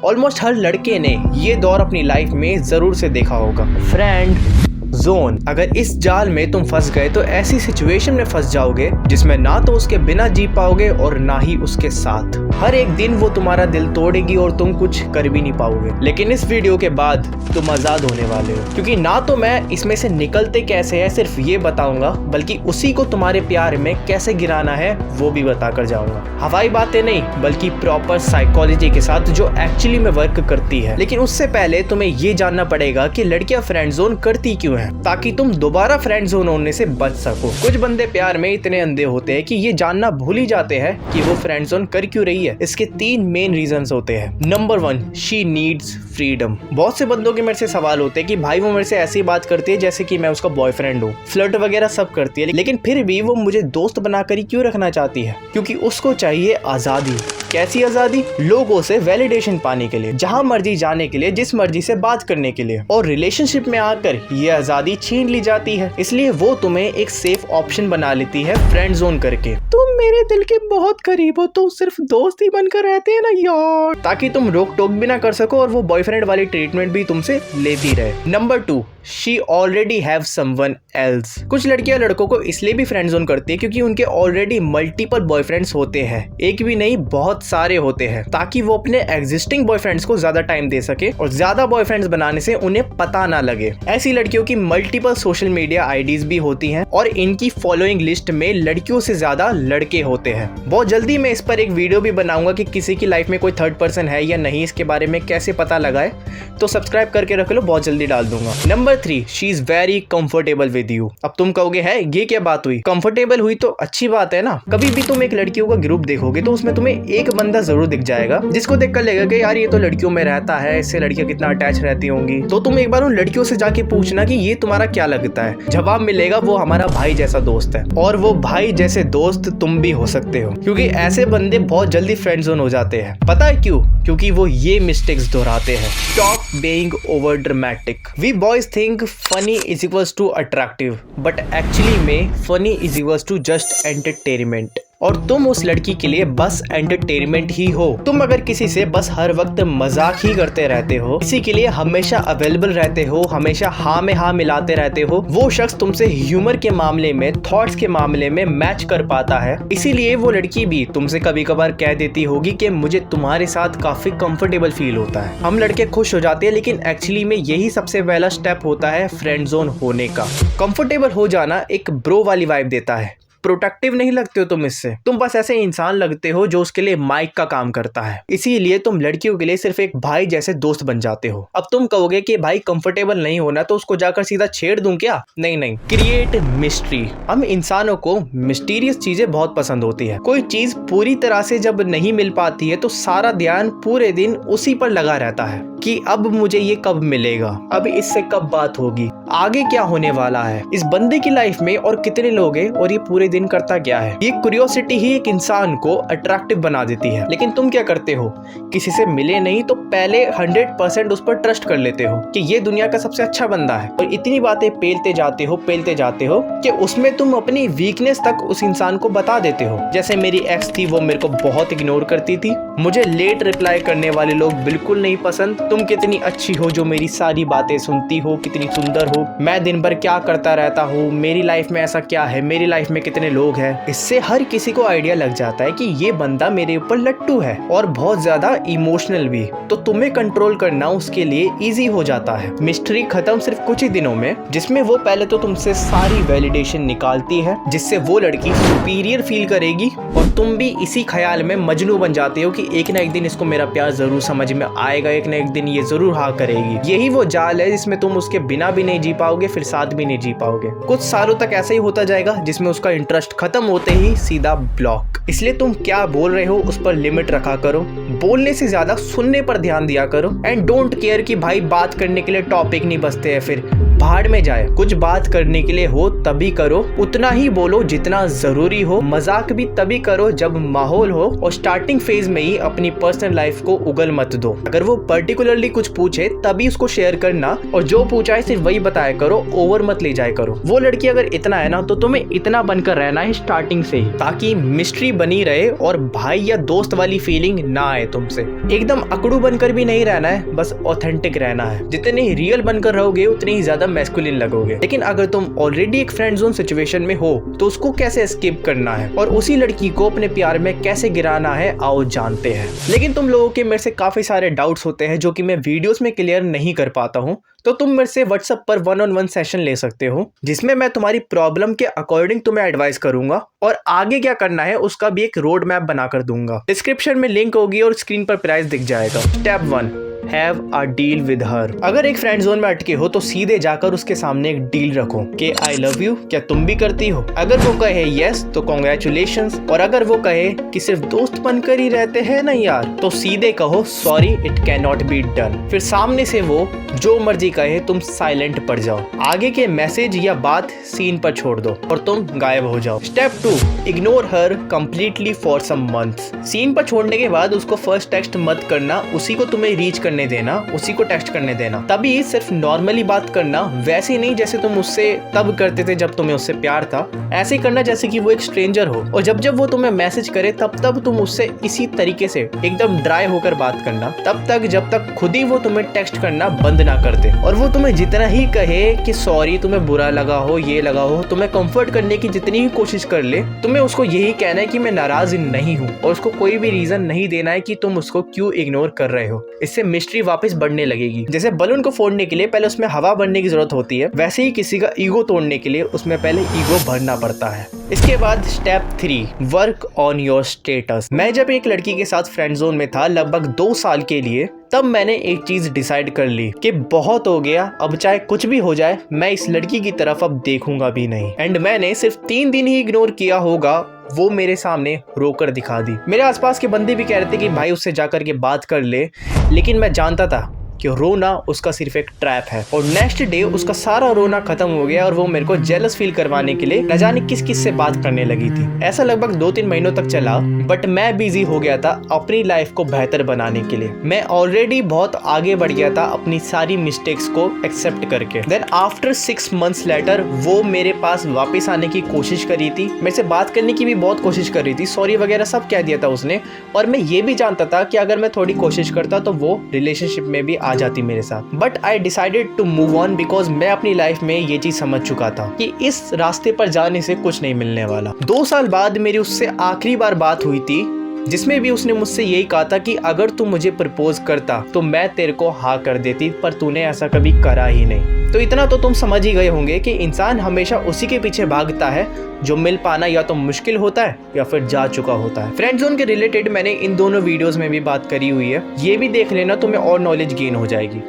Almost हर लड़के ने ये दौर अपनी लाइफ में जरूर से देखा होगा, फ्रेंड जोन। अगर इस जाल में तुम फंस गए तो ऐसी सिचुएशन में फंस जाओगे जिसमें ना तो उसके बिना जी पाओगे और ना ही उसके साथ। हर एक दिन वो तुम्हारा दिल तोड़ेगी और तुम कुछ कर भी नहीं पाओगे। लेकिन इस वीडियो के बाद तुम आजाद होने वाले हो, क्योंकि ना तो मैं इसमें से निकलते कैसे है सिर्फ ये बताऊंगा, बल्कि उसी को तुम्हारे प्यार में कैसे गिराना है वो भी बता कर जाऊंगा। हवाई बातें नहीं, बल्कि प्रॉपर साइकोलॉजी के साथ जो एक्चुअली में वर्क करती है। लेकिन उससे पहले तुम्हें ये जानना पड़ेगा कि लड़कियां फ्रेंड जोन करती क्यों है, ताकि तुम दोबारा फ्रेंड जोन होने से बच सको। कुछ बंदे प्यार में इतने अंधे होते हैं कि ये जानना भूल ही जाते हैं कि वो फ्रेंड जोन कर क्यों रही है। इसके 3 मेन रीजंस होते हैं। Number 1, she needs freedom. बहुत से बंदों के मेरे से सवाल होते हैं कि भाई वो मेरे से ऐसी बात करती है जैसे कि मैं उसका बॉयफ्रेंड हूँ, फ्लर्ट वगैरह सब करती है, लेकिन फिर भी वो मुझे दोस्त बनाकर ही क्यों रखना चाहती है? क्योंकि उसको चाहिए आजादी। कैसी आजादी? लोगों से वैलिडेशन पाने के लिए, जहां मर्जी जाने के लिए, जिस मर्जी से बात करने के लिए। और रिलेशनशिप में आकर ये आजादी छीन ली जाती है, इसलिए वो तुम्हें एक सेफ ऑप्शन बना लेती है फ्रेंड जोन करके। तुम मेरे दिल के बहुत करीब हो, तो सिर्फ दोस्त ही बनकर रहते हैं ना यार, ताकि तुम रोक टोक भी ना कर सको और वो बॉयफ्रेंड वाली ट्रीटमेंट भी तुमसे लेती रहे। Number 2, she already have someone else. कुछ लड़कियां लड़कों को इसलिए भी फ्रेंड जोन करती है क्योंकि उनके ऑलरेडी मल्टीपल बॉयफ्रेंड्स होते हैं, एक भी नहीं बहुत सारे होते हैं, ताकि वो अपने एग्जिस्टिंग बॉयफ्रेंड्स को ज्यादा टाइम दे सके और ज्यादा बॉयफ्रेंड्स बनाने से उन्हें पता ना लगे। ऐसी लड़कियों की मल्टीपल सोशल मीडिया आईडीज भी होती हैं और इनकी फॉलोइंग लिस्ट में लड़कियों से ज्यादा लड़के होते हैं। बहुत जल्दी मैं इस पर एक वीडियो भी बनाऊंगा कि किसी की लाइफ में कोई थर्ड पर्सन है या नहीं, इसके बारे में कैसे पता लगाए, तो सब्सक्राइब करके रख लो, बहुत जल्दी डाल दूंगा। Number 3, she is very comfortable with you. अब तुम कहोगे है ये क्या बात हुई, कंफर्टेबल हुई तो अच्छी बात है ना। कभी भी तुम एक लड़कियों का ग्रुप देखोगे तो उसमें तुम्हें एक बंदा जरूर दिख जाएगा जिसको देखकर लगेगा कि यार ये तो लड़कियों में रहता है, इससे लड़कियां कितना अटैच रहती होंगी। तो तुम एक बार उन लड़कियों से जाके पूछना कि ये तुम्हारा क्या लगता है। जवाब मिलेगा वो हमारा भाई जैसा दोस्त है। और वो भाई जैसे दोस्त तुम भी हो सकते हो, क्योंकि ऐसे बंदे बहुत जल्दी फ्रेंड जोन हो जाते हैं। पता है क्यों? क्योंकि वो ये मिस्टेक्स दोहराते हैं। Stop being over dramatic. We boys think funny is equals to attractive, but actually में funny is equals to just entertainment। और तुम उस लड़की के लिए बस एंटरटेनमेंट ही हो। तुम अगर किसी से बस हर वक्त मजाक ही करते रहते हो, किसी के लिए हमेशा अवेलेबल रहते हो, हमेशा हाँ में हाँ मिलाते रहते हो, वो शख्स तुमसे ह्यूमर के मामले में, थॉट्स के मामले में मैच कर पाता है। इसीलिए वो लड़की भी तुमसे कभी कभार कह देती होगी कि मुझे तुम्हारे साथ काफी कंफर्टेबल फील होता है। हम लड़के खुश हो जाते हैं, लेकिन एक्चुअली में यही सबसे पहला स्टेप होता है फ्रेंड जोन होने का। कंफर्टेबल हो जाना एक ब्रो वाली वाइब देता है। प्रोटेक्टिव नहीं लगते हो तुम इससे, तुम बस ऐसे इंसान लगते हो जो उसके लिए माइक का काम करता है। इसीलिए तुम लड़कियों के लिए सिर्फ एक भाई जैसे दोस्त बन जाते हो। अब तुम कहोगे कि भाई कंफर्टेबल नहीं होना तो उसको जाकर सीधा छेड़ दूं क्या? नहीं नहीं, क्रिएट मिस्ट्री। हम इंसानों को मिस्टीरियस चीजें बहुत पसंद होती है। कोई चीज पूरी तरह से जब नहीं मिल पाती है तो सारा ध्यान पूरे दिन उसी पर लगा रहता है कि अब मुझे ये कब मिलेगा, अब इससे कब बात होगी, आगे क्या होने वाला है, इस बंदे की लाइफ में और कितने लोग हैं और ये पूरे दिन करता क्या है। ये क्यूरियोसिटी ही एक इंसान को अट्रैक्टिव बना देती है। लेकिन तुम क्या करते हो? किसी से मिले नहीं तो पहले 100% उस पर ट्रस्ट कर लेते हो कि ये दुनिया का सबसे अच्छा बंदा है, और इतनी बातें पेलते जाते हो कि उसमें तुम अपनी वीकनेस तक उस इंसान को बता देते हो। जैसे मेरी एक्स थी, वो मेरे को बहुत इग्नोर करती थी, मुझे लेट रिप्लाई करने वाले लोग बिल्कुल नहीं पसंद, तुम कितनी अच्छी हो जो मेरी सारी बातें सुनती हो, कितनी सुंदर हो, मैं दिन भर क्या करता रहता हूँ, मेरी लाइफ में ऐसा क्या है, मेरी लाइफ में कितने लोग हैं। इससे हर किसी को आइडिया लग जाता है कि ये बंदा मेरे ऊपर लट्टू है और बहुत ज्यादा इमोशनल भी। तो तुम्हें कंट्रोल करना उसके लिए इजी हो जाता है। मिस्ट्री खत्म सिर्फ कुछ ही दिनों में, जिसमें वो पहले तो तुमसे सारी वैलिडेशन निकालती है, जिससे वो लड़की सुपीरियर फील करेगी और तुम भी इसी ख्याल में मजनू बन जाते हो कि एक ना एक दिन इसको मेरा प्यार जरूर समझ में आएगा, एक ना एक दिन ये जरूर हाँ करेगी। यही वो जाल है जिसमें तुम उसके बिना भी नहीं जी पाओगे, फिर साथ भी नहीं जी पाओगे। कुछ सालों तक ऐसा ही होता जाएगा, जिसमें उसका इंटरेस्ट खत्म होते ही सीधा ब्लॉक। इसलिए तुम क्या बोल रहे हो उस पर लिमिट रखा करो, बोलने से ज्यादा सुनने पर ध्यान दिया करो, एंड डोंट केयर कि भाई बात करने के लिए टॉपिक नहीं बचते हैं, फिर भाड़ में जाए। कुछ बात करने के लिए हो तभी करो, उतना ही बोलो जितना जरूरी हो, मजाक भी तभी करो जब माहौल हो, और स्टार्टिंग फेज में ही अपनी पर्सनल लाइफ को उगल मत दो। अगर वो पर्टिकुलरली कुछ पूछे तभी उसको शेयर करना, और जो पूछा है सिर्फ वही बताया करो, ओवर मत ले जाया करो। वो लड़की अगर इतना है ना तो तुम्हें इतना बनकर रहना है स्टार्टिंग से ही, ताकि मिस्ट्री बनी रहे और भाई या दोस्त वाली फीलिंग ना आए तुमसे। एकदम अकड़ू बनकर भी नहीं रहना है, बस ऑथेंटिक रहना है। जितने रियल बनकर रहोगे उतने ही ज्यादा मैस्कुलिन लगोगे। लेकिन अगर तुम ऑलरेडी एक फ्रेंड जोन सिचुएशन में हो तो उसको कैसे एस्केप करना है और उसी लड़की को अपने प्यार में कैसे गिराना है, आओ जानते हैं। लेकिन तुम लोगों के मेरे से काफी सारे डाउट्स होते हैं जो कि मैं वीडियोस में क्लियर नहीं कर पाता हूँ, तो तुम मेरे से व्हाट्सएप पर 1-on-1 सेशन ले सकते हो, जिसमें मैं तुम्हारी प्रॉब्लम के अकॉर्डिंग तुम्हें एडवाइस करूंगा और आगे क्या करना है उसका भी एक रोड मैप बनाकर दूंगा। डिस्क्रिप्शन में लिंक होगी और स्क्रीन पर प्राइस दिख जाएगा। Step 1, have a deal with her. अगर एक फ्रेंड जोन में अटके हो तो सीधे जाकर उसके सामने एक डील रखो कि आई लव यू, क्या तुम भी करती हो? अगर वो कहे यस तो कॉन्ग्रेचुलेशंस, और अगर वो कहे कि सिर्फ दोस्त बनकर ही रहते हैं ना यार, तो सीधे कहो sorry it can not be done. फिर सामने से वो जो मर्जी कहे तुम साइलेंट पड़ जाओ, आगे के मैसेज या बात सीन पर छोड़ दो और तुम गायब हो जाओ। Step 2, ignore her completely for some months. Scene पर छोड़ने के बाद उसको फर्स्ट टेक्स्ट मत करना, उसी को तुम्हें रीच करने देना, उसी को टेक्स्ट करने देना। तभी सिर्फ नॉर्मली बात करना, वैसे नहीं जैसे तुम उससे तब करते थे जब तुम्हें उससे प्यार था। ऐसे करना जैसे कि वो एक स्ट्रेंजर हो, और जब जब वो तुम्हें मैसेज करे तब तुम उससे इसी तरीके से एकदम ड्राई होकर बात करना, तब तक जब तक खुद ही वो तुम्हें टेक्स्ट करना बंद ना कर दे। और वो तुम्हें जितना ही कहे कि सॉरी, तुम्हें बुरा लगा हो, ये लगा हो, तुम्हें कंफर्ट करने की जितनी ही कोशिश कर ले, तुम्हें उसको यही कहना है कि मैं नाराज नहीं हूँ, और उसको कोई भी रीजन नहीं देना है कि तुम उसको क्यों इग्नोर कर रहे हो। इससे मिस्ट्री वापस बढ़ने लगेगी। जैसे बलून को फोड़ने के लिए पहले उसमें हवा भरने की जरूरत होती है, वैसे ही किसी का ईगो तोड़ने के लिए उसमें पहले ईगो भरना पड़ता है। इसके बाद step 3, work on your status. मैं जब एक लड़की के साथ फ्रेंड जोन में था लगभग 2 साल के लिए, तब मैंने एक चीज डिसाइड कर ली कि बहुत हो गया, अब चाहे कुछ भी हो जाए मैं इस लड़की की तरफ अब देखूंगा भी नहीं। एंड मैंने सिर्फ 3 दिन ही इग्नोर किया होगा, वो मेरे सामने रोकर दिखा दी। मेरे आसपास के बंदे भी कह रहे थे कि भाई उससे जाकर के बात कर ले, लेकिन मैं जानता था कि रोना उसका सिर्फ एक ट्रैप है। और नेक्स्ट डे उसका सारा रोना खत्म हो गया और वो मेरे को जेलस फील करवाने के लिए न जाने किस किस से बात करने लगी थी। ऐसा लगभग 2-3 महीनों तक चला, बट मैं बिजी हो गया था अपनी लाइफ को बेहतर बनाने के लिए। मैं ऑलरेडी बहुत आगे बढ़ गया था अपनी सारी मिस्टेक्स को एक्सेप्ट करके। देन आफ्टर 6 months लेटर वो मेरे पास वापस आने की कोशिश करी थी, मेरे से बात करने की भी बहुत कोशिश कर रही थी, सॉरी वगैरह सब कह दिया था उसने। और मैं ये भी जानता था कि अगर मैं थोड़ी कोशिश करता तो वो रिलेशनशिप में भी आ जाती मेरे साथ। But I decided to move on, because मैं अपनी लाइफ में ये चीज समझ चुका था कि इस रास्ते पर जाने से कुछ नहीं मिलने वाला। 2 साल बाद मेरी उससे आखिरी बार बात हुई थी, जिसमें भी उसने मुझसे यही कहा था कि अगर तू मुझे प्रपोज करता तो मैं तेरे को हाँ कर देती, पर तूने ऐसा कभी करा ही नहीं। तो इतना तो तुम समझ ही गए होंगे कि इंसान हमेशा उसी के पीछे भागता है जो मिल पाना या तो मुश्किल होता है या फिर जा चुका होता है। फ्रेंड जोन के रिलेटेड मैंने इन दोनों वीडियोस में भी बात करी हुई है, ये भी देख लेना, तुम्हें और नॉलेज गेन हो जाएगी।